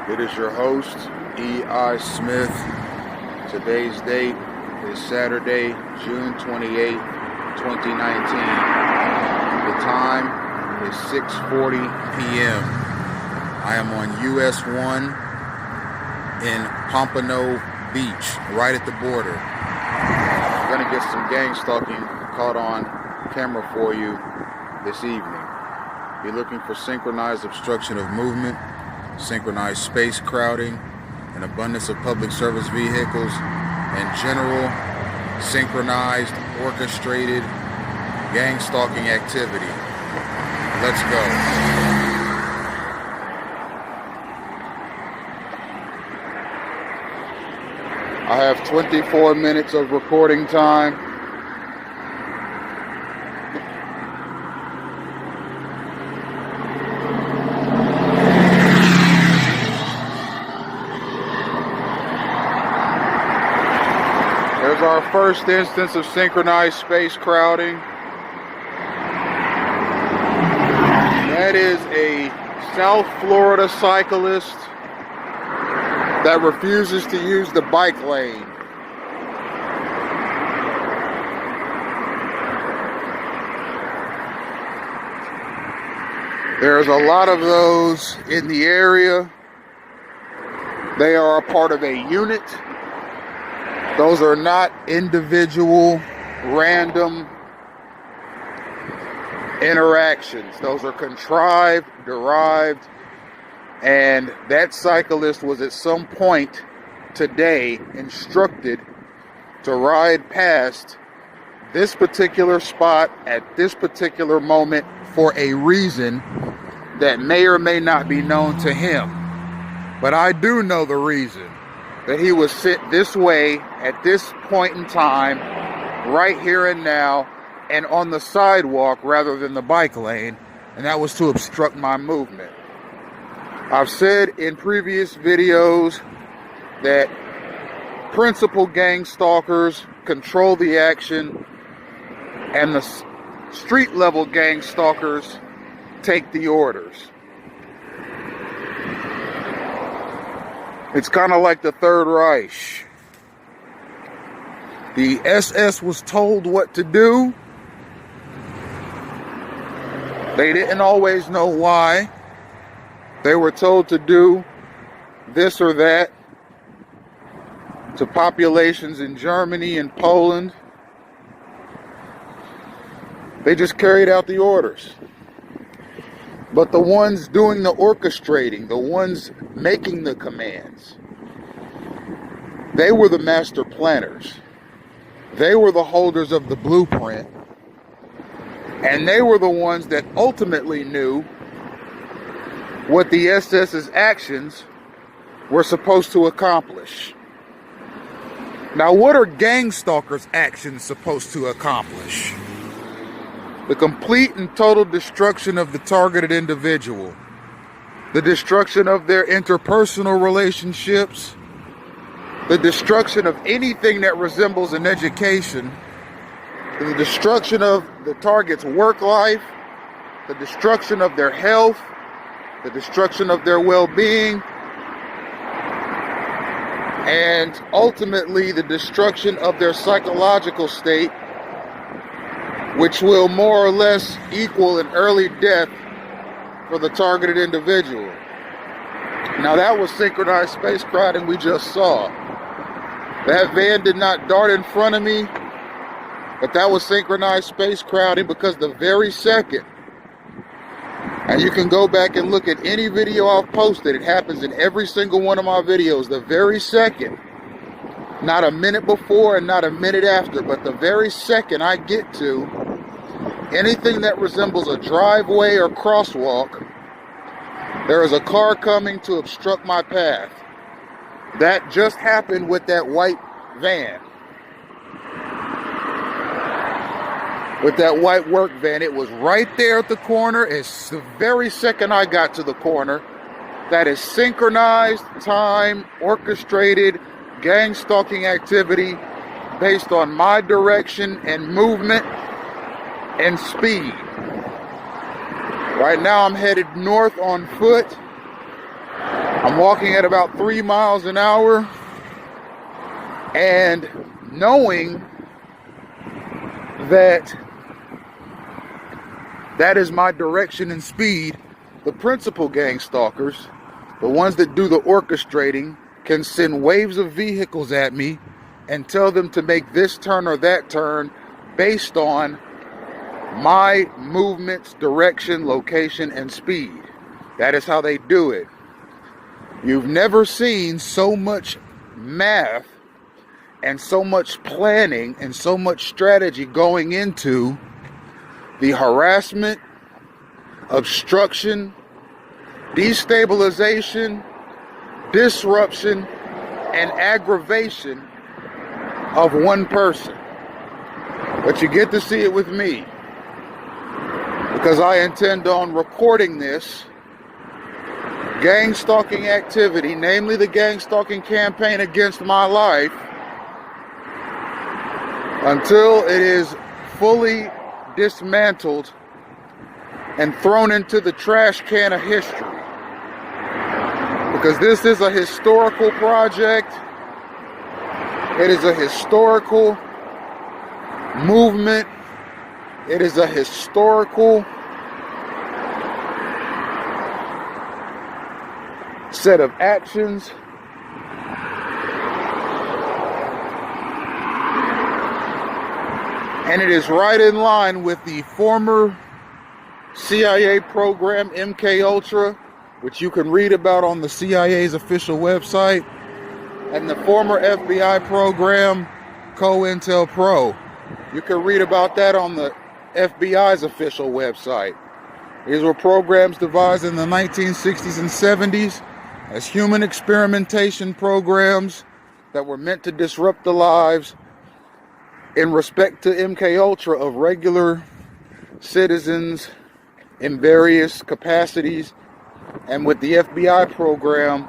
It is your host, E.I. Smith. Today's date is Saturday, June 28, 2019. The time is 6:40 p.m. I am on US 1 in Pompano Beach, right at the border. I'm going to get some gang stalking caught on camera for you this evening. Be looking for synchronized obstruction of movement, synchronized space crowding, an abundance of public service vehicles, and general synchronized orchestrated gang stalking activity. Let's go. I have 24 minutes of recording time. There's our first instance of synchronized space crowding. That is a South Florida cyclist that refuses to use the bike lane. There's a lot of those in the area. They are a part of a unit. Those are not individual, random interactions. Those are contrived, derived, and that cyclist was at some point today instructed to ride past this particular spot at this particular moment for a reason that may or may not be known to him. But I do know the reason. That he was sent this way at this point in time, right here and now, and on the sidewalk rather than the bike lane, and that was to obstruct my movement. I've said in previous videos that principal gang stalkers control the action, and the street level gang stalkers take the orders. It's kind of like the Third Reich. The SS was told what to do. They didn't always know why. They were told to do this or that to populations in Germany and Poland. They just carried out the orders. But the ones doing the orchestrating, the ones making the commands, they were the master planners. They were the holders of the blueprint. And they were the ones that ultimately knew what the SS's actions were supposed to accomplish. Now, what are gang stalkers' actions supposed to accomplish? The complete and total destruction of the targeted individual. The destruction of their interpersonal relationships. The destruction of anything that resembles an education. The destruction of the target's work life. The destruction of their health. The destruction of their well-being. And ultimately the destruction of their psychological state, which will more or less equal an early death for the targeted individual. Now that was synchronized space crowding we just saw. That van did not dart in front of me, but that was synchronized space crowding because the very second, and you can go back and look at any video I've posted, it happens in every single one of my videos, the very second, not a minute before and not a minute after, but the very second I get to anything that resembles a driveway or crosswalk, there is a car coming to obstruct my path. That just happened with that white van. With that white work van, it was right there at the corner. It's the very second I got to the corner. That is synchronized, time, orchestrated gang stalking activity based on my direction and movement and speed. Right now I'm headed north on foot. I'm walking at about 3 miles an hour, and knowing that that is my direction and speed, the principal gang stalkers, the ones that do the orchestrating, can send waves of vehicles at me and tell them to make this turn or that turn based on my movements, direction, location, and speed. That is how they do it. You've never seen so much math and so much planning and so much strategy going into the harassment, obstruction, destabilization, disruption, and aggravation of one person. But you get to see it with me, because I intend on recording this gang stalking activity, namely the gang stalking campaign against my life, until it is fully dismantled and thrown into the trash can of history. Because this is a historical project. It is a historical movement. It is a historical set of actions. And it is right in line with the former CIA program, MK Ultra, which you can read about on the CIA's official website, and the former FBI program, COINTELPRO. You can read about that on the FBI's official website. These were programs devised in the 1960s and 70s as human experimentation programs that were meant to disrupt the lives in respect to MK Ultra of regular citizens in various capacities, and with the FBI program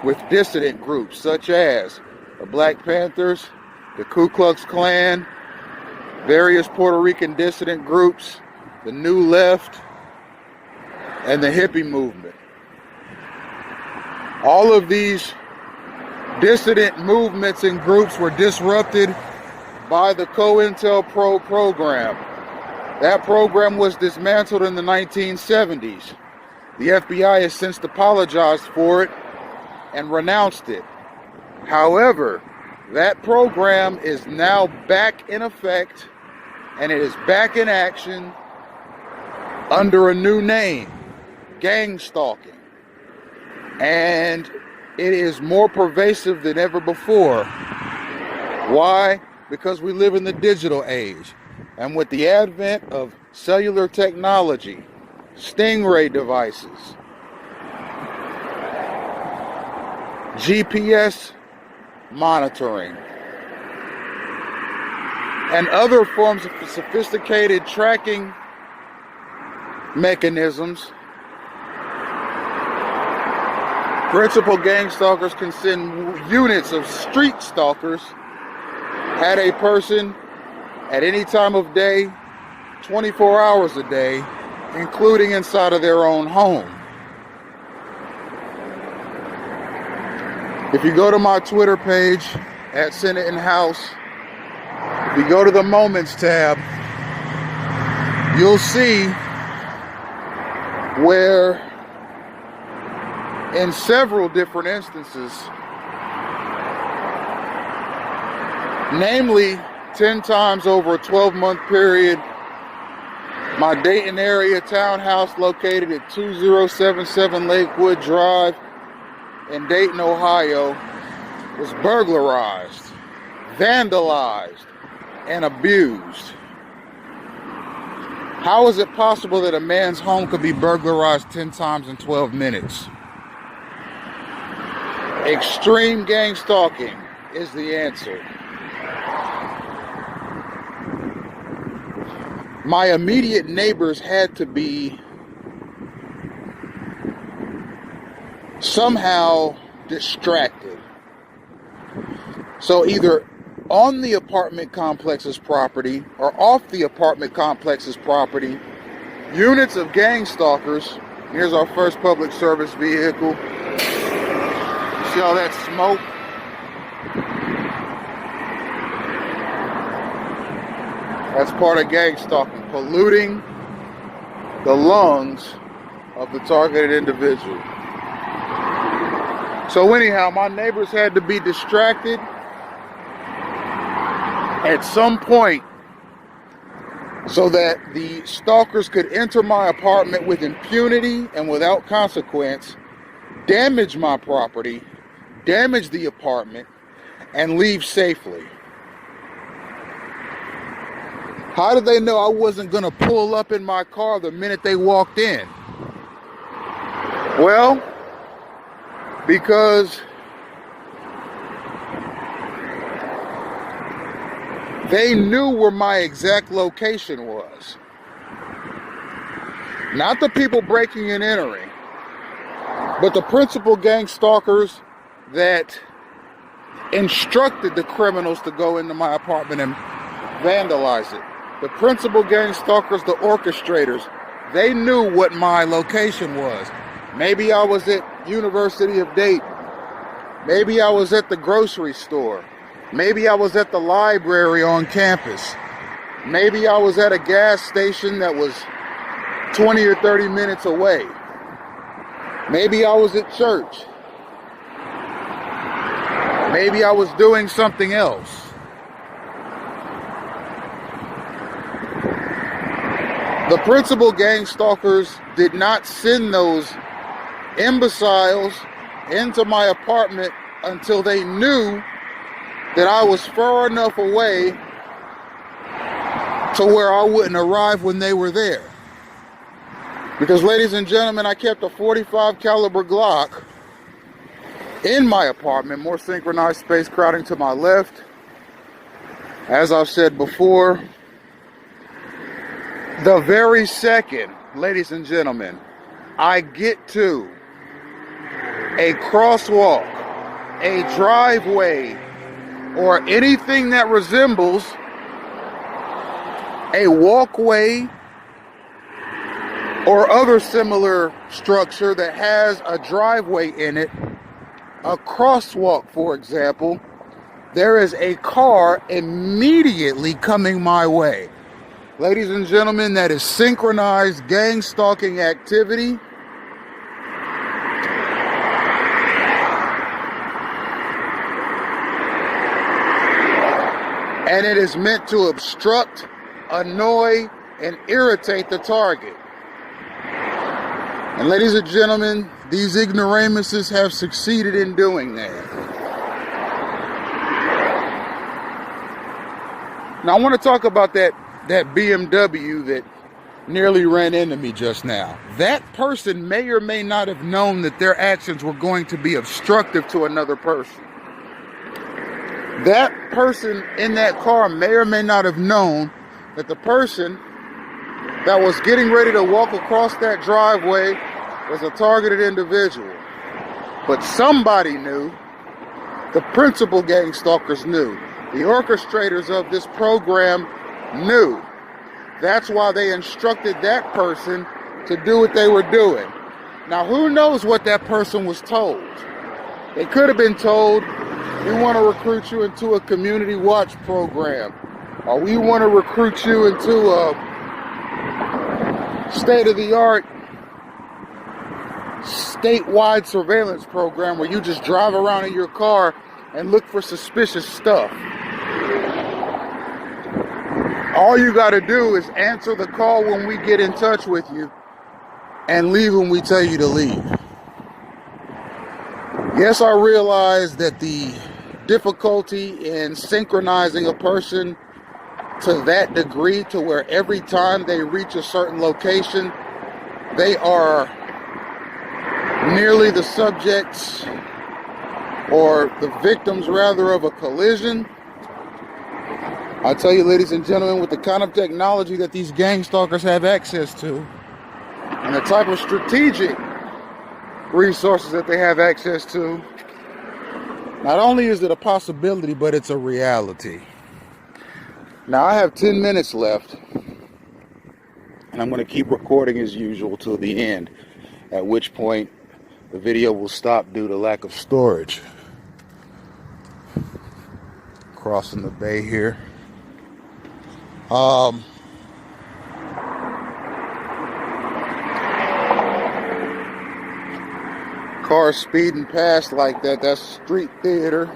with dissident groups such as the Black Panthers, the Ku Klux Klan, various Puerto Rican dissident groups, the New Left, and the hippie movement. All of these dissident movements and groups were disrupted by the COINTELPRO program. That program was dismantled in the 1970s. The FBI has since apologized for it and renounced it. However, that program is now back in effect, and it is back in action under a new name, gang-stalking. And it is more pervasive than ever before. Why? Because we live in the digital age. And with the advent of cellular technology, stingray devices, GPS monitoring, and other forms of sophisticated tracking mechanisms, principal gang stalkers can send units of street stalkers at a person at any time of day, 24 hours a day, including inside of their own home. If you go to my Twitter page at Senate and House, if you go to the Moments tab, you'll see where in several different instances, namely 10 times over a 12-month period, my Dayton area townhouse located at 2077 Lakewood Drive in Dayton, Ohio, was burglarized, vandalized, and abused. How is it possible that a man's home could be burglarized 10 times in 12 minutes? Extreme gang stalking is the answer. My immediate neighbors had to be somehow distracted. So either on the apartment complex's property or off the apartment complex's property, units of gang stalkers, here's our first public service vehicle, See all that smoke? That's part of gang stalking, polluting the lungs of the targeted individual. So anyhow, my neighbors had to be distracted at some point so that the stalkers could enter my apartment with impunity and without consequence, damage my property, damage the apartment, and leave safely. How did they know I wasn't going to pull up in my car the minute they walked in? Well, because they knew where my exact location was. Not the people breaking and entering, but the principal gang stalkers that instructed the criminals to go into my apartment and vandalize it. The principal gang stalkers, the orchestrators, they knew what my location was. Maybe I was at University of Dayton. Maybe I was at the grocery store. Maybe I was at the library on campus. Maybe I was at a gas station that was 20 or 30 minutes away. Maybe I was at church. Maybe I was doing something else. The principal gang stalkers did not send those imbeciles into my apartment until they knew that I was far enough away to where I wouldn't arrive when they were there. Because, ladies and gentlemen, I kept a .45 caliber Glock in my apartment, more synchronized space crowding to my left. As I've said before, the very second, ladies and gentlemen, I get to a crosswalk, a driveway, or anything that resembles a walkway or other similar structure that has a driveway in it, a crosswalk, for example, there is a car immediately coming my way. Ladies and gentlemen, that is synchronized gang stalking activity. And it is meant to obstruct, annoy, and irritate the target. And ladies and gentlemen, these ignoramuses have succeeded in doing that. Now I want to talk about that BMW that nearly ran into me just now. That person may or may not have known that their actions were going to be obstructive to another person. That person in that car may or may not have known that the person that was getting ready to walk across that driveway was a targeted individual. But somebody knew. The principal gang stalkers knew. The orchestrators of this program knew. That's why they instructed that person to do what they were doing. Now, who knows what that person was told? They could have been told, we want to recruit you into a community watch program, or we want to recruit you into a state-of-the-art statewide surveillance program where you just drive around in your car and look for suspicious stuff. All you got to do is answer the call when we get in touch with you and leave when we tell you to leave. Yes, I realize that the difficulty in synchronizing a person to that degree to where every time they reach a certain location, they are nearly the subjects or the victims rather of a collision. I tell you, ladies and gentlemen, with the kind of technology that these gang stalkers have access to and the type of strategic resources that they have access to, not only is it a possibility, but it's a reality. Now, I have 10 minutes left, and I'm going to keep recording as usual till the end, at which point the video will stop due to lack of storage. Crossing the bay here. Cars speeding past like that, that's street theater.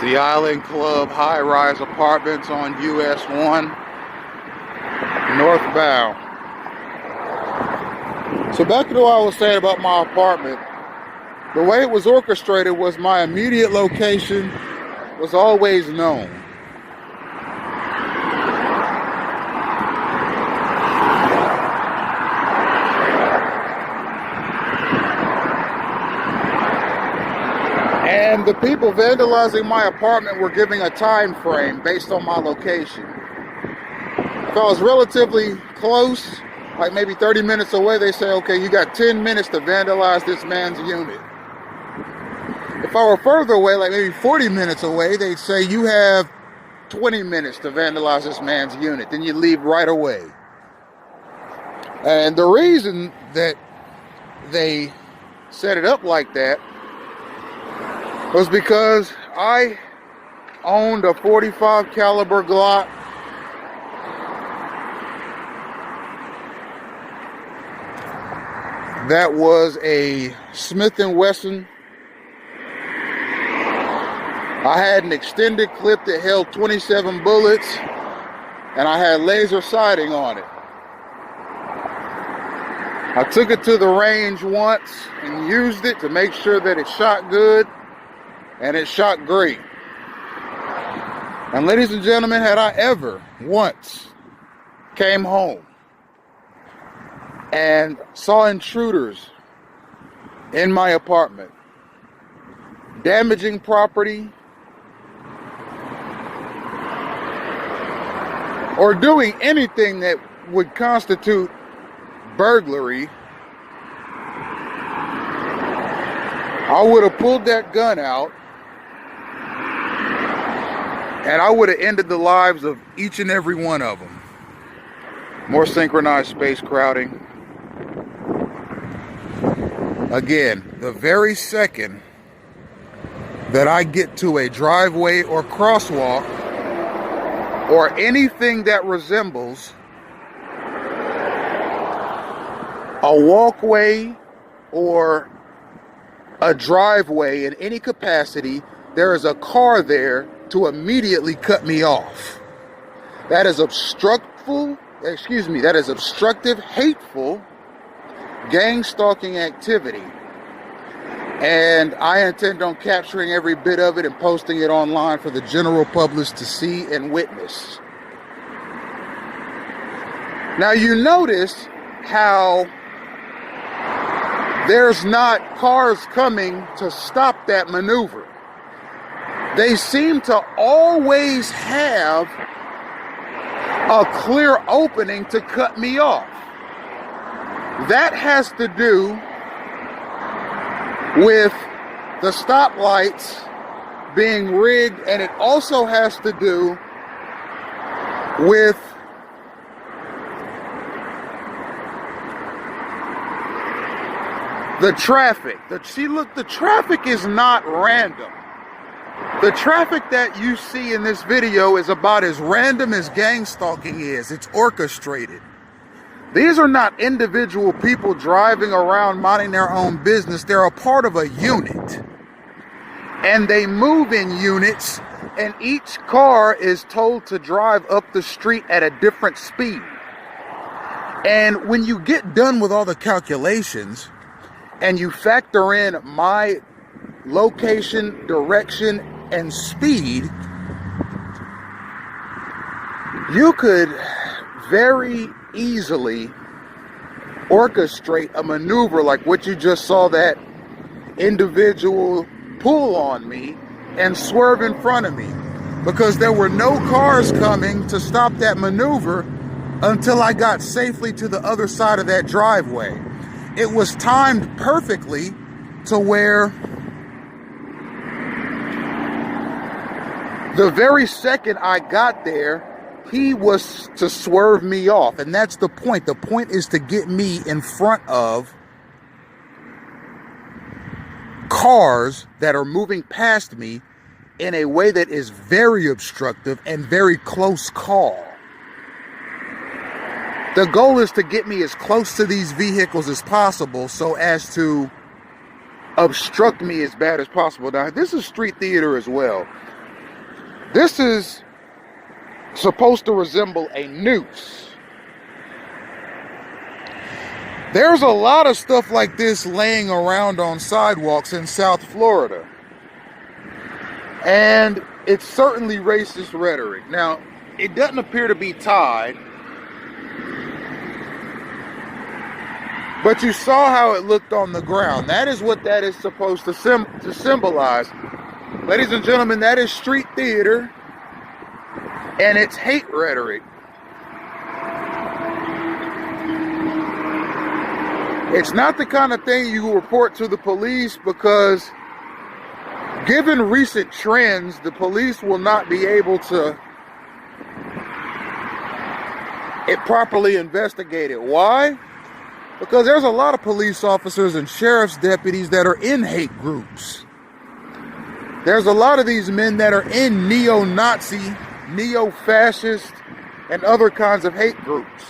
The Island Club high-rise apartments on US 1 northbound. So back to what I was saying about my apartment. The way it was orchestrated was my immediate location was always known. And the people vandalizing my apartment were giving a time frame based on my location. If I was relatively close, like maybe 30 minutes away, they say, okay, you got 10 minutes to vandalize this man's unit. If I were further away, like maybe 40 minutes away, they'd say you have 20 minutes to vandalize this man's unit. Then you leave right away. And the reason that they set it up like that was because I owned a .45 caliber Glock. That was a Smith & Wesson. I had an extended clip that held 27 bullets, and I had laser sighting on it. I took it to the range once and used it to make sure that it shot good. And it shot great. And ladies and gentlemen, had I ever once came home and saw intruders in my apartment, damaging property, or doing anything that would constitute burglary, I would have pulled that gun out and I would have ended the lives of each and every one of them. More synchronized space crowding. Again, the very second that I get to a driveway or crosswalk or anything that resembles a walkway or a driveway in any capacity, there is a car there to immediately cut me off. That is obstructive, hateful, gang-stalking activity. And I intend on capturing every bit of it and posting it online for the general public to see and witness. Now you notice how there's not cars coming to stop that maneuver. They seem to always have a clear opening to cut me off. That has to do with the stoplights being rigged, and it also has to do with the traffic. The traffic is not random. The traffic that you see in this video is about as random as gang stalking is. It's orchestrated. These are not individual people driving around minding their own business. They're a part of a unit. And they move in units, and each car is told to drive up the street at a different speed. And when you get done with all the calculations, and you factor in my location, direction, and speed, you could very easily orchestrate a maneuver like what you just saw that individual pull on me and swerve in front of me, because there were no cars coming to stop that maneuver until I got safely to the other side of that driveway. It was timed perfectly to where the very second I got there, he was to swerve me off. And that's the point. The point is to get me in front of cars that are moving past me in a way that is very obstructive and very close call. The goal is to get me as close to these vehicles as possible so as to obstruct me as bad as possible. Now, this is street theater as well. This is supposed to resemble a noose. There's a lot of stuff like this laying around on sidewalks in South Florida. And it's certainly racist rhetoric. Now, it doesn't appear to be tied, but you saw how it looked on the ground. That is what that is supposed to symbolize. Ladies and gentlemen, that is street theater, and it's hate rhetoric. It's not the kind of thing you report to the police, because given recent trends, the police will not be able to properly investigate it. Why? Because there's a lot of police officers and sheriff's deputies that are in hate groups. There's a lot of these men that are in neo-Nazi, neo-fascist, and other kinds of hate groups.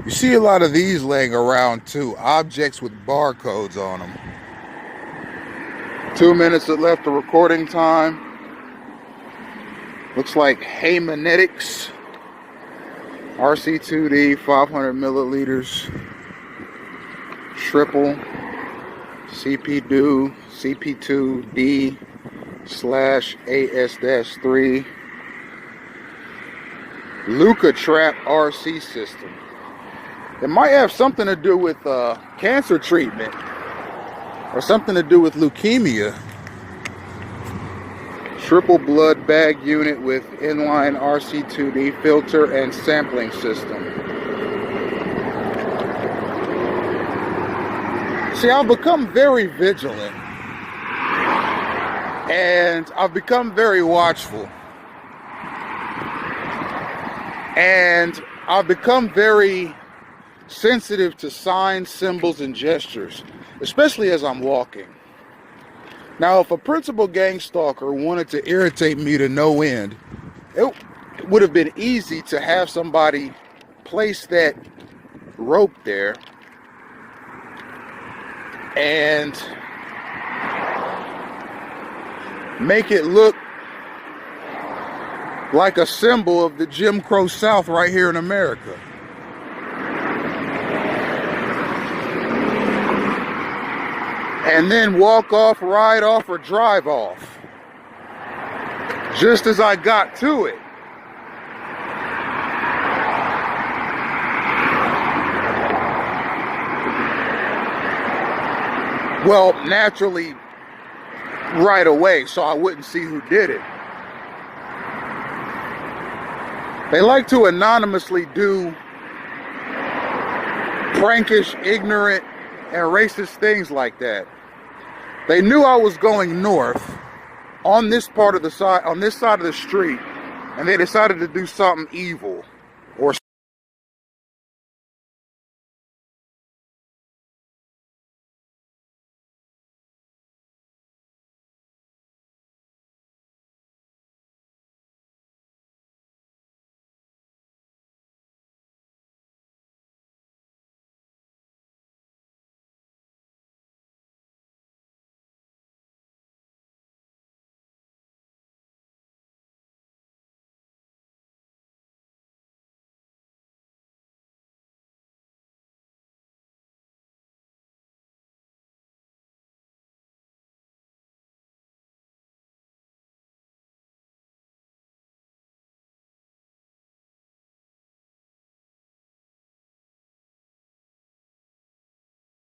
You see a lot of these laying around too, objects with barcodes on them. 2 minutes left of recording time. Looks like Haymanetics, RC2D, 500 milliliters, triple, CP2, CP2D /AS-3, Luca Trap RC system. It might have something to do with cancer treatment or something to do with leukemia. Triple blood bag unit with inline RC2D filter and sampling system. See, I've become very vigilant and I've become very watchful. And I've become very sensitive to signs, symbols, and gestures, especially as I'm walking. Now, if a principal gang stalker wanted to irritate me to no end, it would have been easy to have somebody place that rope there and make it look like a symbol of the Jim Crow South right here in America. And then walk off, ride off, or drive off. Just as I got to it. Well, naturally, right away, so I wouldn't see who did it. They like to anonymously do prankish, ignorant, and racist things like that. They knew I was going north on this part of the side, on this side of the street, and they decided to do something evil.